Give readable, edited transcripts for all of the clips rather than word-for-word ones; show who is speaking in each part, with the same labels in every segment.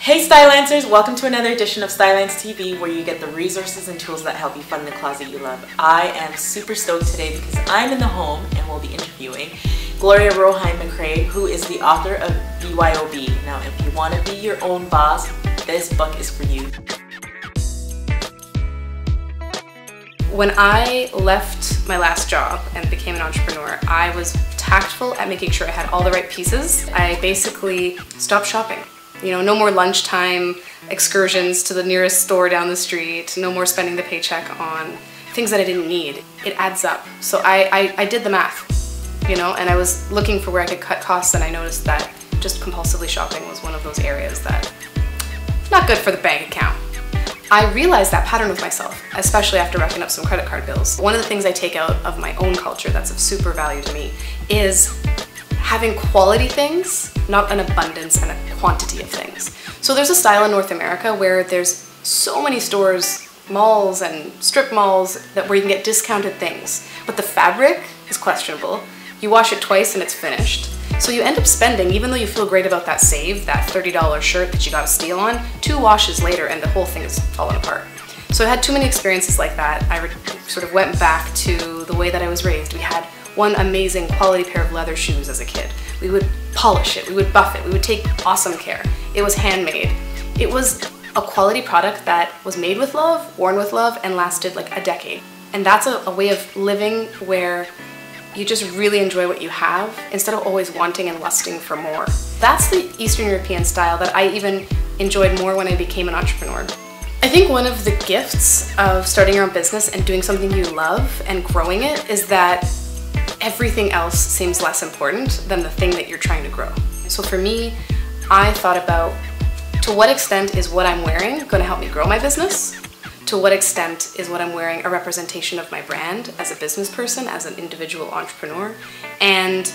Speaker 1: Hey Stylancers, welcome to another edition of Stylance TV where you get the resources and tools that help you fund the closet you love. I am super stoked today because I'm in the home and we'll be interviewing Gloria Roheim McRae, who is the author of BYOB. Now if you want to be your own boss, this book is for you.
Speaker 2: When I left my last job and became an entrepreneur, I was tactful at making sure I had all the right pieces. I basically stopped shopping. You know, no more lunchtime excursions to the nearest store down the street, no more spending the paycheck on things that I didn't need. It adds up. So I did the math, you know, and I was looking for where I could cut costs, and I noticed that just compulsively shopping was one of those areas that not good for the bank account. I realized that pattern with myself, especially after racking up some credit card bills. One of the things I take out of my own culture that's of super value to me is having quality things, not an abundance and a quantity of things. So there's a style in North America where there's so many stores, malls and strip malls where you can get discounted things, but the fabric is questionable. You wash it twice and it's finished. So you end up spending, even though you feel great about that save, that $30 shirt that you got a steal on, 2 washes later and the whole thing is falling apart. So I had too many experiences like that. I sort of went back to the way that I was raised. We had one amazing quality pair of leather shoes as a kid. We would polish it, we would buff it, we would take awesome care. It was handmade. It was a quality product that was made with love, worn with love, and lasted like a decade. And that's a way of living where you just really enjoy what you have instead of always wanting and lusting for more. That's the Eastern European style that I even enjoyed more when I became an entrepreneur. I think one of the gifts of starting your own business and doing something you love and growing it is that everything else seems less important than the thing that you're trying to grow. So for me, I thought about, to what extent is what I'm wearing going to help me grow my business? To what extent is what I'm wearing a representation of my brand as a business person, as an individual entrepreneur? And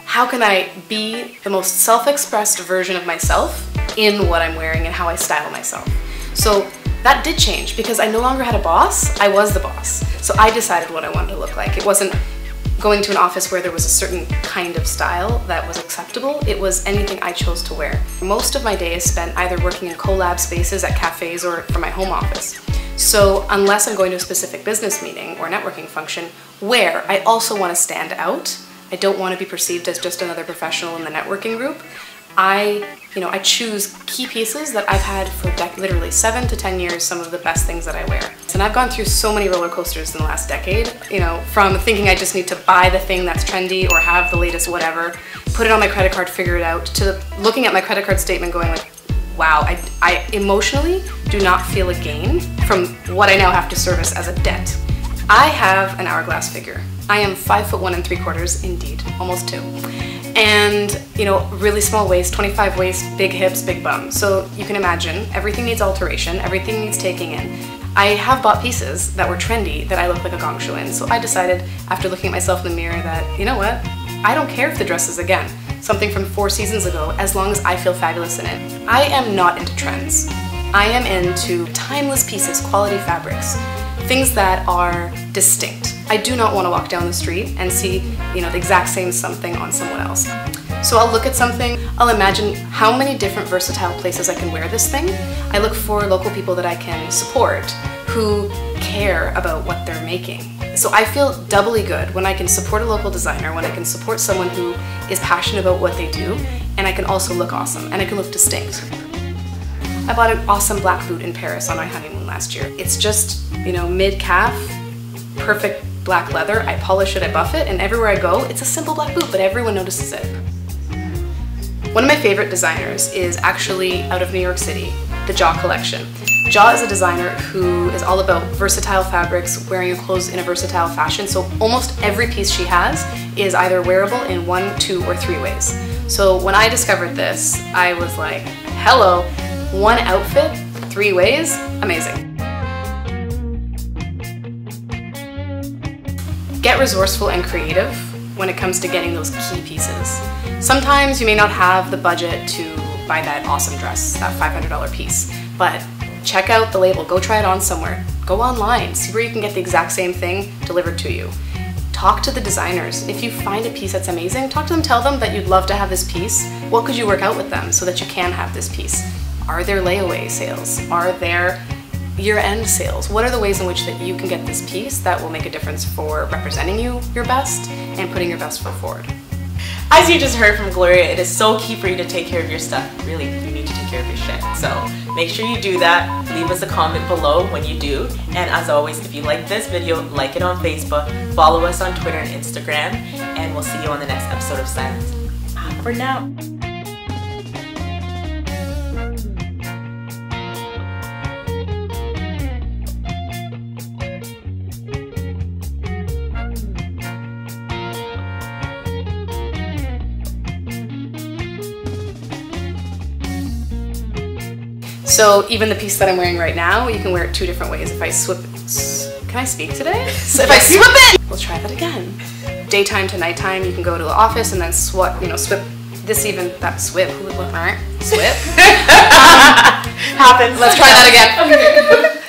Speaker 2: how can I be the most self-expressed version of myself in what I'm wearing and how I style myself? So that did change because I no longer had a boss, I was the boss. So I decided what I wanted to look like. It wasn't going to an office where there was a certain kind of style that was acceptable. It was anything I chose to wear. Most of my day is spent either working in collab spaces at cafes or from my home office. So unless I'm going to a specific business meeting or networking function where I also want to stand out, I don't want to be perceived as just another professional in the networking group, I choose key pieces that I've had for literally 7 to 10 years, some of the best things that I wear. And I've gone through so many roller coasters in the last decade, from thinking I just need to buy the thing that's trendy or have the latest whatever, put it on my credit card, figure it out, to looking at my credit card statement going like, wow, I emotionally do not feel a gain from what I now have to service as a debt. I have an hourglass figure. I am 5'1" 3/4", indeed, almost 2. And really small waist, 25 waist, big hips, big bum. So you can imagine everything needs alteration, everything needs taking in. I have bought pieces that were trendy that I look like a gong show in. So I decided after looking at myself in the mirror that, you know what, I don't care if the dress is again something from 4 seasons ago as long as I feel fabulous in it. I am not into trends. I am into timeless pieces, quality fabrics, things that are distinct. I do not want to walk down the street and see, the exact same something on someone else. So I'll look at something, I'll imagine how many different versatile places I can wear this thing. I look for local people that I can support who care about what they're making. So I feel doubly good when I can support a local designer, when I can support someone who is passionate about what they do, and I can also look awesome, and I can look distinct. I bought an awesome black boot in Paris on my honeymoon last year. It's just, mid-calf, perfect black leather. I polish it, I buff it, and everywhere I go, it's a simple black boot, but everyone notices it. One of my favorite designers is actually out of New York City, the Jaw collection. Jaw is a designer who is all about versatile fabrics, wearing your clothes in a versatile fashion, so almost every piece she has is either wearable in 1, 2, or 3 ways. So when I discovered this, I was like, hello, 1 outfit, 3 ways, amazing. Get resourceful and creative when it comes to getting those key pieces. Sometimes you may not have the budget to buy that awesome dress, that $500 piece, but check out the label, go try it on somewhere. Go online, see where you can get the exact same thing delivered to you. Talk to the designers. If you find a piece that's amazing, talk to them, tell them that you'd love to have this piece. What could you work out with them so that you can have this piece? Are there layaway sales? Are there year-end sales? What are the ways in which that you can get this piece that will make a difference for representing you your best and putting your best foot forward?
Speaker 1: As you just heard from Gloria, it is so key for you to take care of your stuff. Really, you need to take care of your shit. So make sure you do that. Leave us a comment below when you do. And as always, if you like this video, like it on Facebook, follow us on Twitter and Instagram, and we'll see you on the next episode of Stylance. For now.
Speaker 2: So even the piece that I'm wearing right now, you can wear it two different ways. If I swip it, can I speak today? So if I swip it, we'll try that again. Daytime to nighttime, you can go to the office and then swip this even, that swip, swip.
Speaker 1: Happens.
Speaker 2: Let's try that again.